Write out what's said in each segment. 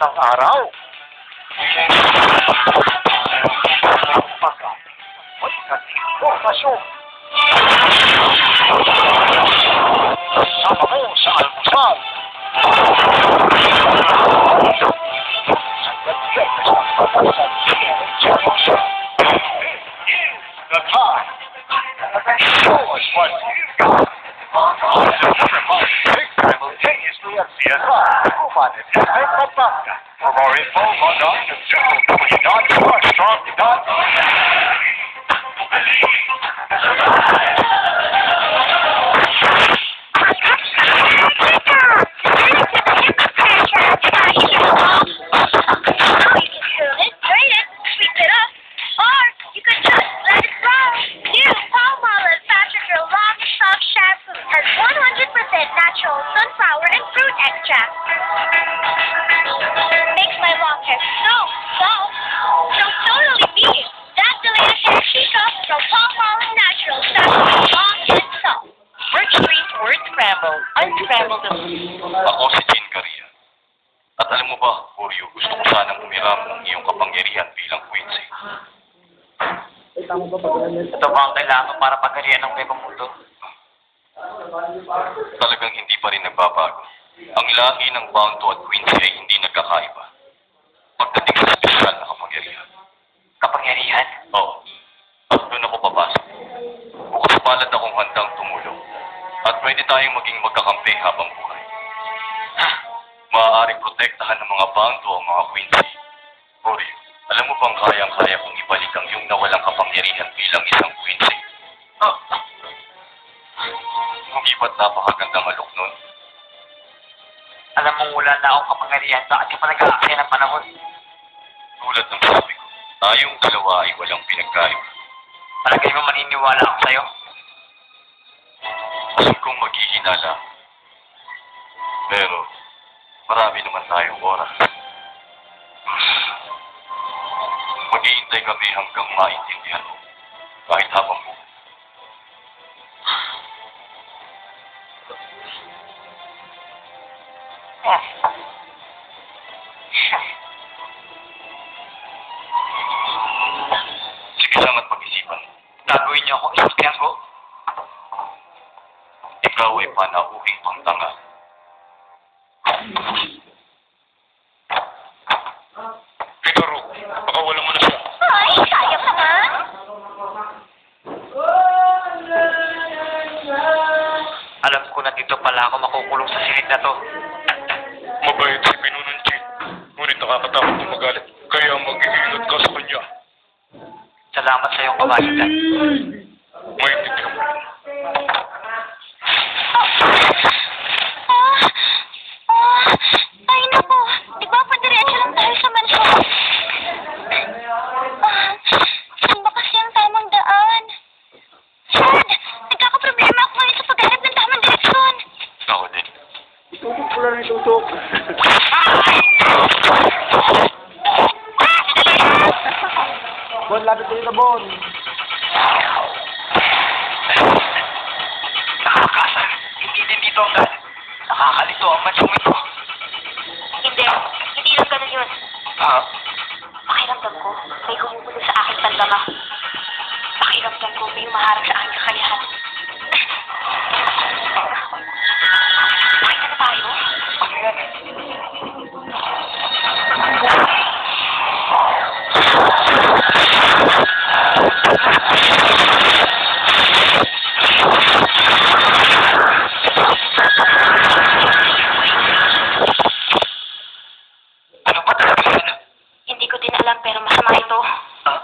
isang araw. Umaga, may nag-informasyon. Kasama mo sa almusal. The time. Shows what you got. Simultaneously at CSI, Kuman and Ed Pampanga. For more info, log on to sunflower and fruit extract. Makes my long hair so soft. So totally me. That's the latest hair chica from Palmolive Natural Saffron Long and Soft. Word Street Word Scramble. Unscrambled. Ako si Jean Caria. At alam mo ba, Oreo, gusto ko sanang umiram ng iyong kapangyarihan bilang Quincy. Ito ba ang kailangan para pagkariyan ng may mundo? Talagang hindi pa rin nagbabago. Ang lahi ng Bounto at Quincy ay hindi nagkakaiba. Pagdating sa espesyal na kapangyarihan. Kapangyarihan? Oo. At doon ako papasok. Bukas palad akong handang tumulong. At pwede tayong maging magkakampi habang buhay. Maaaring protektahan ng mga Bounto ang mga Quincy. Oreo, alam mo bang kayang-kaya kong ibalik ang iyong nawalang kapangyarihan bilang isang Quincy? Hindi ba't napakagandang alok nun? Alam mong wala na akong kapangyarihan, bakit ka pa nag-aaksaya ng panahon? Tulad ng sabi ko, tayong dalawa ay walang pinagkaiba. Palagay mo maniniwala ako sa'yo? Alam kong maghihinala. Pero, marami naman tayong oras. Maghihintay kami hanggang maintindihan mo. Kahit habang mo. Sige lang at pag-isipan. Gagawin niyo akong isasyan ko? Ikaw ay panauhing pangtanga. Figaro, baka wala mo na siya. Ay, sayang naman. Alam ko na dito pala ako makukulong sa silid na to. Mabait si Pinunong Chin. Ngunit nakakatakot na magalit. Kaya mag-iingat ka sa kanya. Salamat sa iyong kabaitan. Maintindihan mo rin. Ay, naku. Di ba padiretso lang tayo sa mansyon? Saan ba kasi ang tamang daan? Sad, nagkakaproblema ako ngayon sa paghanap ng tamang direksyon. Ako din. Tutok ko lang itutok. Bon, lapit dito, Bon. Nakakasal. Hindi din dito ang daan. Nakakalito ang mansyong ito. Hindi lang ganun yun. Pakiramdam ko, may humuhulo sa aking pandama. Pakiramdam ko, may maharap sa aking kakayahan. Pakita na tayo? Ano yan? Ano ba talaga yan? Hindi ko din alam pero masama ito. Ah?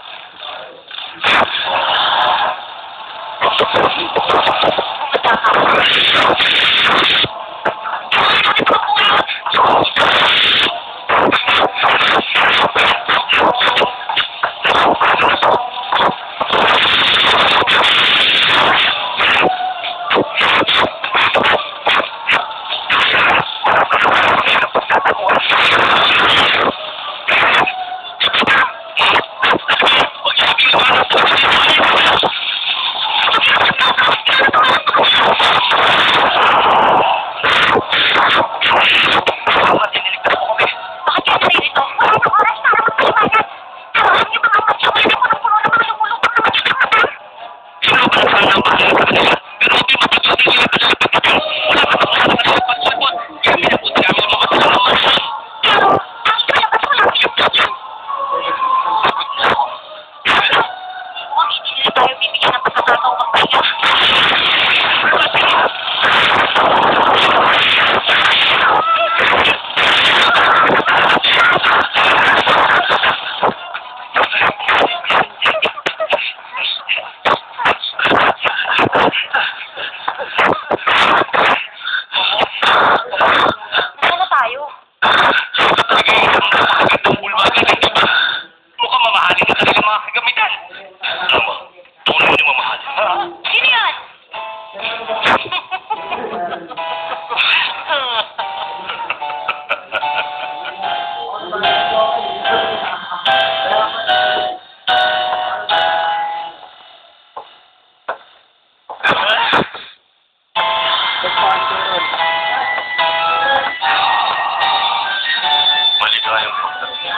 Maligayang pagdating.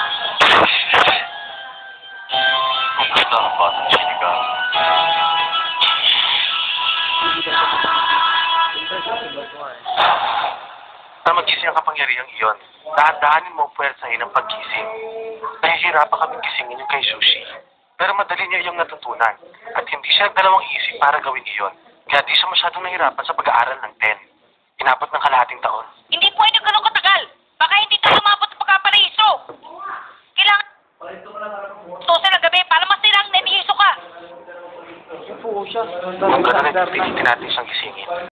Kumusta ang batang sinigang? Na magising ang kapangyarihang iyon. Dahan-dahanin mo ang puwersahin ng paggising. Nahihirapan kaming gisingin yung kay Sushi. Pero madali niya iyong natutunan. At hindi siya nagdalawang isip para gawin iyon. Kaya di siya masyadong nahirapan sa pag-aaral ng 10. Inabot ng kalahating taon. Hindi pwede ganun katagal. Baka hindi tayo umabot sa pagkaparahiso. Kailangan... Tose ng gabi para masira ang nanihiso ka. Kung gano'n ay pilitin natin siyang gisingin.